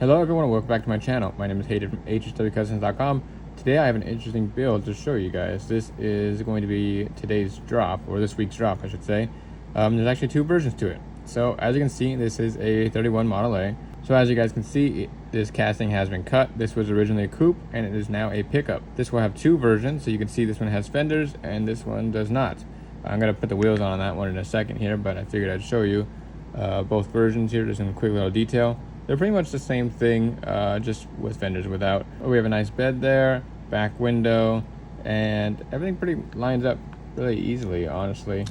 Hello everyone, welcome back to my channel. My name is Hayden from HHWCUSTOMS.com. Today I have an interesting build to show you guys. This is going to be today's drop, or this week's drop I should say. There's actually two versions to it. So as you can see, this is a 31 Model A. So as you guys can see, this casting has been cut. This was originally a coupe and it is now a pickup. This will have two versions, so you can see this one has fenders and this one does not. I'm going to put the wheels on that one in a second here, but I figured I'd show you both versions here, just in a quick little detail. They're pretty much the same thing, just with fenders without. We have a nice bed there, back window, and everything pretty lines up really easily, honestly.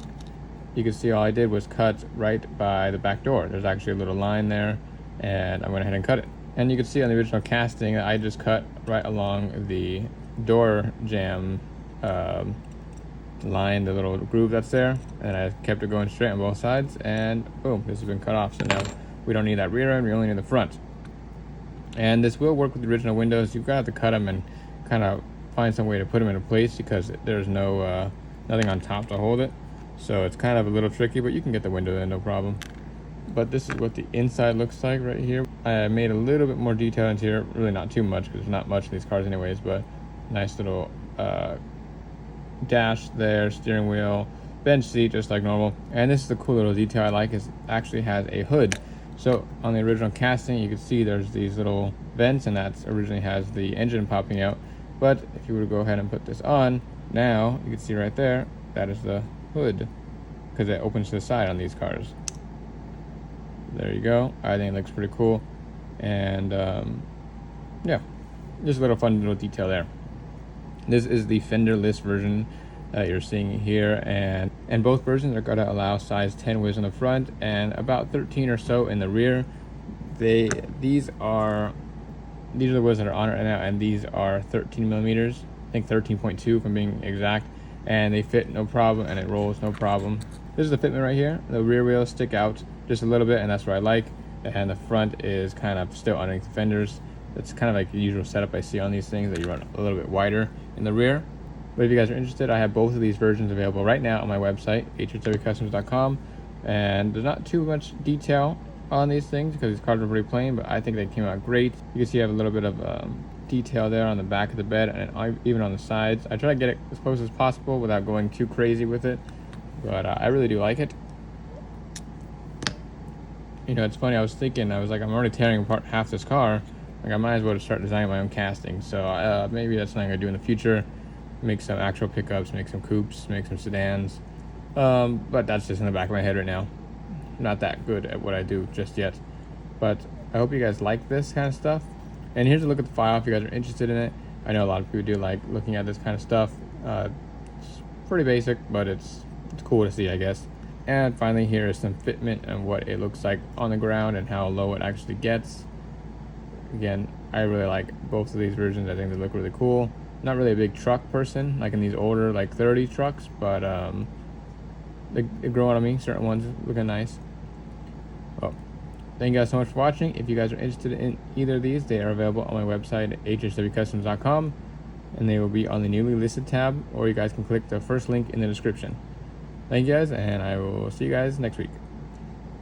You can see all I did was cut right by the back door. There's actually a little line there, and I went ahead and cut it. And you can see on the original casting that I just cut right along the door jamb line, the little groove that's there, and I kept it going straight on both sides, and boom, this has been cut off. So now we don't need that rear end, we only need the front. And this will work with the original windows. You've got to cut them and kind of find some way to put them into place because there's no nothing on top to hold it. So it's kind of a little tricky, but you can get the window in, no problem. But this is what the inside looks like right here. I made a little bit more detail into here, really not too much because there's not much in these cars anyways, but nice little dash there, steering wheel, bench seat just like normal. And this is the cool little detail I like, is it actually has a hood. So on the original casting, you can see there's these little vents, and that originally has the engine popping out. But if you were to go ahead and put this on, now you can see right there, that is the hood, because it opens to the side on these cars. There you go. I think it looks pretty cool. And yeah, just a little fun little detail there. This is the fenderless version that you're seeing here, and both versions are going to allow size 10 wheels in the front and about 13 or so in the rear. These are the wheels that are on it right now, and these are 13 millimeters. I think 13.2 if I'm being exact, and they fit no problem, and it rolls no problem. This is the fitment right here. The rear wheels stick out just a little bit, and that's what I like, and the front is kind of still underneath the fenders. It's kind of like the usual setup I see on these things, that you run a little bit wider in the rear. But if you guys are interested, I have both of these versions available right now on my website, HHWCUSTOMS.com. And there's not too much detail on these things because these cars are pretty plain, but I think they came out great. You can see I have a little bit of detail there on the back of the bed and even on the sides. I try to get it as close as possible without going too crazy with it, but I really do like it. You know, it's funny, I was like, I'm already tearing apart half this car. Like, I might as well just start designing my own casting. So maybe that's something I do in the future. Make some actual pickups, make some coupes, make some sedans. But that's just in the back of my head right now. I'm not that good at what I do just yet. But I hope you guys like this kind of stuff. And here's a look at the file if you guys are interested in it. I know a lot of people do like looking at this kind of stuff. It's pretty basic, but it's cool to see, I guess. And finally, here is some fitment and what it looks like on the ground and how low it actually gets. Again, I really like both of these versions. I think they look really cool. Not really a big truck person, like in these older, like 30 trucks, but they grow on me. Certain ones looking nice. Well, thank you guys so much for watching. If you guys are interested in either of these, they are available on my website at HHWCUSTOMS.com, and they will be on the newly listed tab, or you guys can click the first link in the description. Thank you guys, and I will see you guys next week.